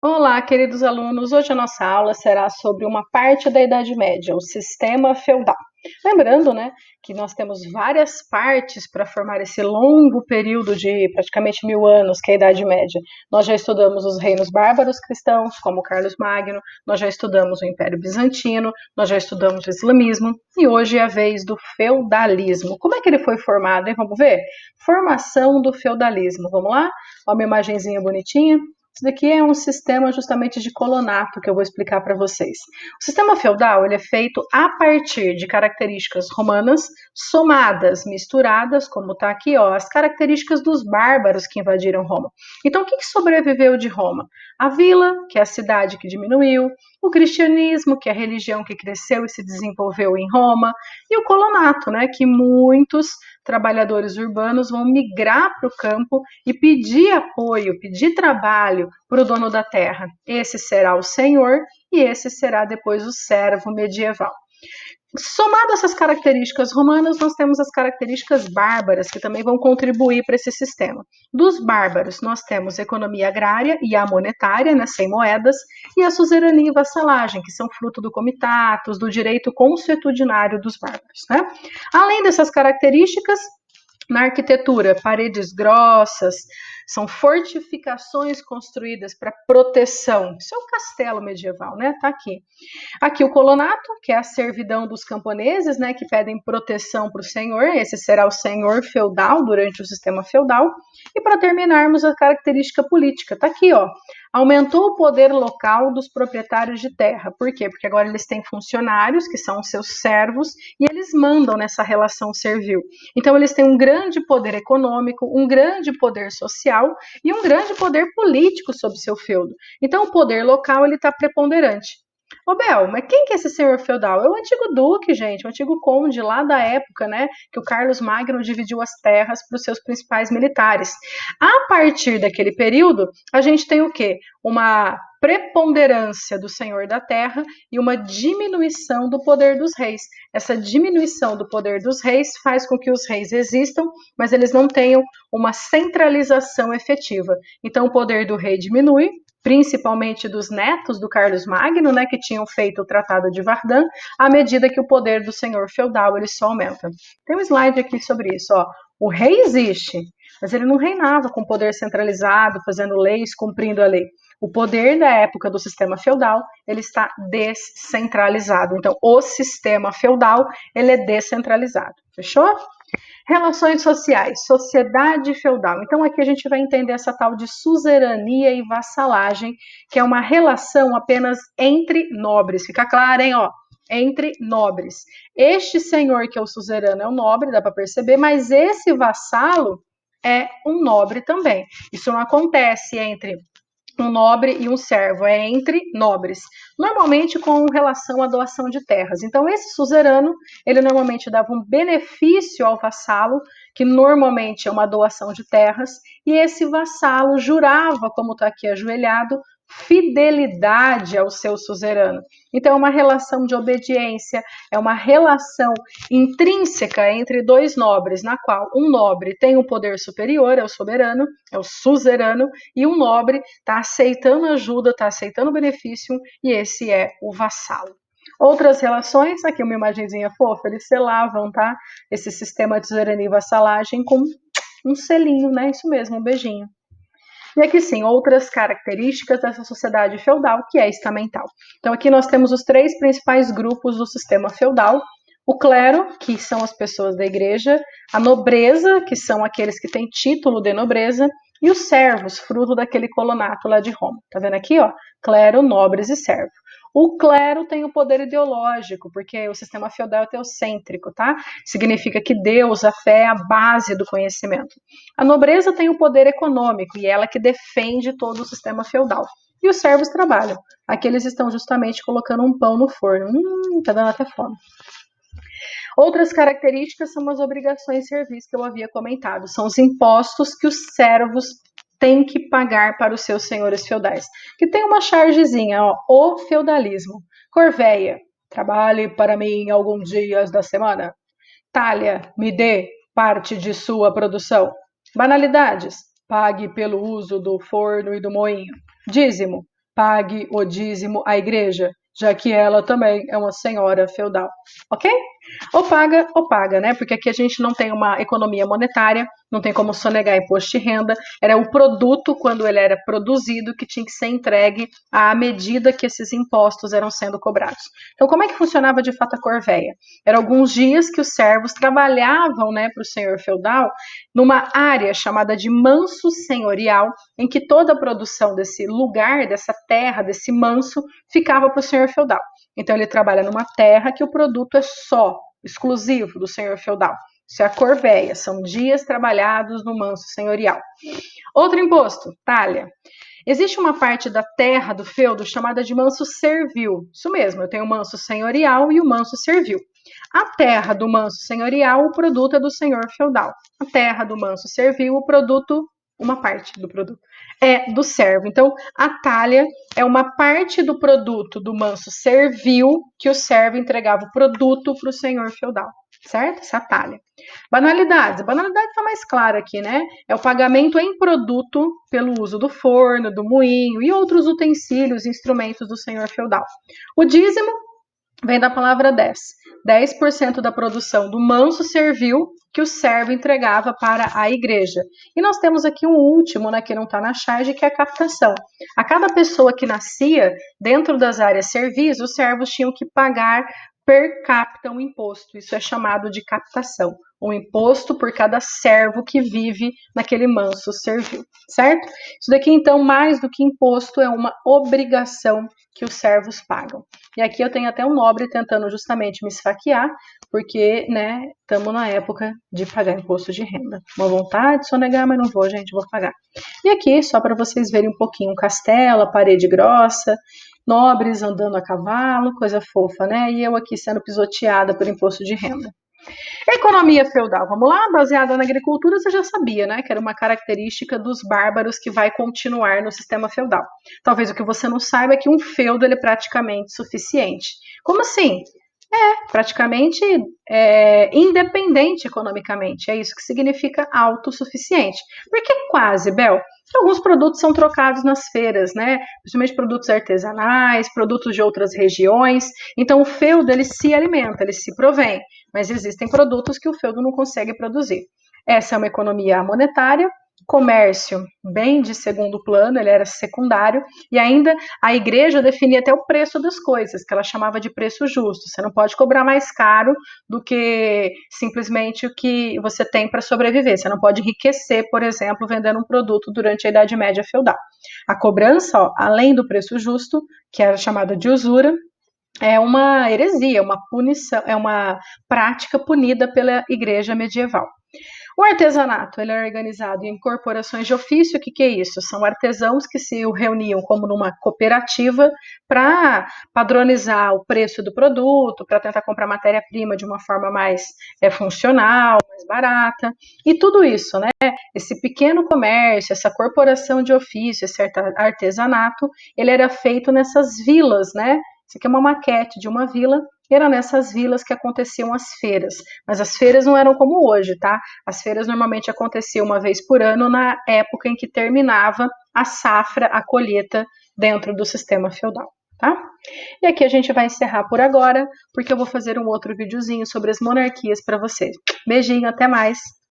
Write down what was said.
Olá, queridos alunos. Hoje a nossa aula será sobre uma parte da Idade Média, o sistema feudal. Lembrando, né, que nós temos várias partes para formar esse longo período de praticamente 1000 anos, que é a Idade Média. Nós já estudamos os reinos bárbaros cristãos, como Carlos Magno, nós já estudamos o Império Bizantino, nós já estudamos o islamismo, e hoje é a vez do feudalismo. Como é que ele foi formado, hein? Vamos ver? Formação do feudalismo. Vamos lá? Olha uma imagenzinha bonitinha. Isso daqui é um sistema justamente de colonato que eu vou explicar para vocês. O sistema feudal ele é feito a partir de características romanas somadas, misturadas, como está aqui, ó, as características dos bárbaros que invadiram Roma. Então, o que sobreviveu de Roma? A vila, que é a cidade que diminuiu, o cristianismo, que é a religião que cresceu e se desenvolveu em Roma, e o colonato, né, que muitos trabalhadores urbanos vão migrar para o campo e pedir apoio, pedir trabalho para o dono da terra. Esse será o senhor e esse será depois o servo medieval. Somado a essas características romanas, nós temos as características bárbaras, que também vão contribuir para esse sistema. Dos bárbaros, nós temos a economia agrária e a monetária, né, sem moedas, e a suzerania e vassalagem, que são fruto do comitatus, do direito consuetudinário dos bárbaros. Né? Além dessas características, na arquitetura, paredes grossas, são fortificações construídas para proteção. Isso é um castelo medieval, né? Tá aqui. Aqui o colonato, que é a servidão dos camponeses, né, que pedem proteção para o senhor. Esse será o senhor feudal durante o sistema feudal. E para terminarmos a característica política, tá aqui, ó. Aumentou o poder local dos proprietários de terra. Por quê? Porque agora eles têm funcionários, que são os seus servos, e eles mandam nessa relação servil. Então eles têm um grande poder econômico, um grande poder social e um grande poder político sobre seu feudo. Então o poder local ele está preponderante. Ô Bel, mas quem que é esse senhor feudal? É o antigo duque, gente, o antigo conde lá da época, né, que o Carlos Magno dividiu as terras para os seus principais militares. A partir daquele período, a gente tem o quê? Uma preponderância do senhor da terra e uma diminuição do poder dos reis. Essa diminuição do poder dos reis faz com que os reis existam, mas eles não tenham uma centralização efetiva. Então o poder do rei diminui, principalmente dos netos do Carlos Magno, né, que tinham feito o Tratado de Verdun, à medida que o poder do senhor feudal ele só aumenta. Tem um slide aqui sobre isso, ó. O rei existe, mas ele não reinava com poder centralizado, fazendo leis, cumprindo a lei. O poder da época do sistema feudal, ele está descentralizado. Então, o sistema feudal, ele é descentralizado. Fechou? Relações sociais, sociedade feudal. Então aqui a gente vai entender essa tal de suzerania e vassalagem, que é uma relação apenas entre nobres. Fica claro, hein? Ó, entre nobres. Este senhor que é o suzerano é um nobre, dá para perceber, mas esse vassalo é um nobre também. Isso não acontece entre um nobre e um servo, é entre nobres, normalmente com relação à doação de terras. Então, esse suzerano, ele normalmente dava um benefício ao vassalo, que normalmente é uma doação de terras, e esse vassalo jurava, como está aqui ajoelhado, fidelidade ao seu suzerano. Então, é uma relação de obediência, é uma relação intrínseca entre dois nobres, na qual um nobre tem um poder superior, é o soberano, é o suzerano, e um nobre está aceitando ajuda, está aceitando benefício, e esse é o vassalo. Outras relações, aqui uma imagenzinha fofa, eles selavam, tá? Esse sistema de suzerania e vassalagem com um selinho, né? Isso mesmo, um beijinho. E aqui sim, outras características dessa sociedade feudal, que é estamental. Então aqui nós temos os três principais grupos do sistema feudal: o clero, que são as pessoas da igreja, a nobreza, que são aqueles que têm título de nobreza, e os servos, fruto daquele colonato lá de Roma. Tá vendo aqui, ó? Clero, nobres e servo. O clero tem o poder ideológico, porque o sistema feudal é teocêntrico, tá? Significa que Deus, a fé, é a base do conhecimento. A nobreza tem o poder econômico e ela que defende todo o sistema feudal. E os servos trabalham. Aqui eles estão justamente colocando um pão no forno. Tá dando até fome. Outras características são as obrigações de serviço que eu havia comentado. São os impostos que os servos têm que pagar para os seus senhores feudais. Que tem uma chargezinha, ó, o feudalismo. Corveia, trabalhe para mim alguns dias da semana. Talha, me dê parte de sua produção. Banalidades, pague pelo uso do forno e do moinho. Dízimo, pague o dízimo à igreja, já que ela também é uma senhora feudal, ok? Ou paga, né? Porque aqui a gente não tem uma economia monetária, não tem como sonegar imposto de renda, era o produto, quando ele era produzido, que tinha que ser entregue à medida que esses impostos eram sendo cobrados. Então, como é que funcionava de fato a corvéia? Eram alguns dias que os servos trabalhavam, né, para o senhor feudal, numa área chamada de manso senhorial, em que toda a produção desse lugar, dessa terra, desse manso, ficava para o senhor feudal. Então, ele trabalha numa terra que o produto é só, exclusivo do senhor feudal. Isso é a corvéia, são dias trabalhados no manso senhorial. Outro imposto, talha. Existe uma parte da terra do feudo chamada de manso servil. Isso mesmo, eu tenho o manso senhorial e o manso servil. A terra do manso senhorial, o produto é do senhor feudal. A terra do manso servil, o produto, uma parte do produto, é do servo. Então, a talha é uma parte do produto do manso servil que o servo entregava o produto para o senhor feudal, certo? Essa é a talha. Banalidades. A banalidade está mais clara aqui, né? É o pagamento em produto pelo uso do forno, do moinho e outros utensílios e instrumentos do senhor feudal. O dízimo vem da palavra 10. 10% da produção do manso servil que o servo entregava para a igreja. E nós temos aqui um último, né, que não está na charge, que é a captação. A cada pessoa que nascia dentro das áreas servis, os servos tinham que pagar per capita um imposto. Isso é chamado de captação. Um imposto por cada servo que vive naquele manso servil, certo? Isso daqui, então, mais do que imposto, é uma obrigação que os servos pagam. E aqui eu tenho até um nobre tentando justamente me esfaquear, porque, né, estamos na época de pagar imposto de renda. Uma vontade de sonegar, mas não vou, gente, vou pagar. E aqui, só para vocês verem um pouquinho, um castelo, a parede grossa, nobres andando a cavalo, coisa fofa, né? E eu aqui sendo pisoteada por imposto de renda. Economia feudal, vamos lá? Baseada na agricultura, você já sabia, né? Que era uma característica dos bárbaros que vai continuar no sistema feudal. Talvez o que você não saiba é que um feudo ele é praticamente suficiente. Como assim? Praticamente independente economicamente. É isso que significa autossuficiente. Por que quase, Bel? Alguns produtos são trocados nas feiras, né? Principalmente produtos artesanais, produtos de outras regiões. Então o feudo ele se alimenta, ele se provém, mas existem produtos que o feudo não consegue produzir. Essa é uma economia monetária. Comércio bem de segundo plano, ele era secundário, e ainda a igreja definia até o preço das coisas, que ela chamava de preço justo. Você não pode cobrar mais caro do que simplesmente o que você tem para sobreviver. Você não pode enriquecer, por exemplo, vendendo um produto durante a Idade Média feudal. A cobrança, ó, além do preço justo, que era chamada de usura, é uma heresia, uma punição, é uma prática punida pela igreja medieval. O artesanato ele é organizado em corporações de ofício. O que é isso? São artesãos que se reuniam como numa cooperativa para padronizar o preço do produto, para tentar comprar matéria-prima de uma forma mais funcional, mais barata. E tudo isso, né? Esse pequeno comércio, essa corporação de ofício, esse artesanato, ele era feito nessas vilas, né? Isso aqui é uma maquete de uma vila. Era nessas vilas que aconteciam as feiras, mas as feiras não eram como hoje, tá? As feiras normalmente aconteciam uma vez por ano na época em que terminava a safra, a colheita dentro do sistema feudal, tá? E aqui a gente vai encerrar por agora, porque eu vou fazer um outro videozinho sobre as monarquias para vocês. Beijinho, até mais!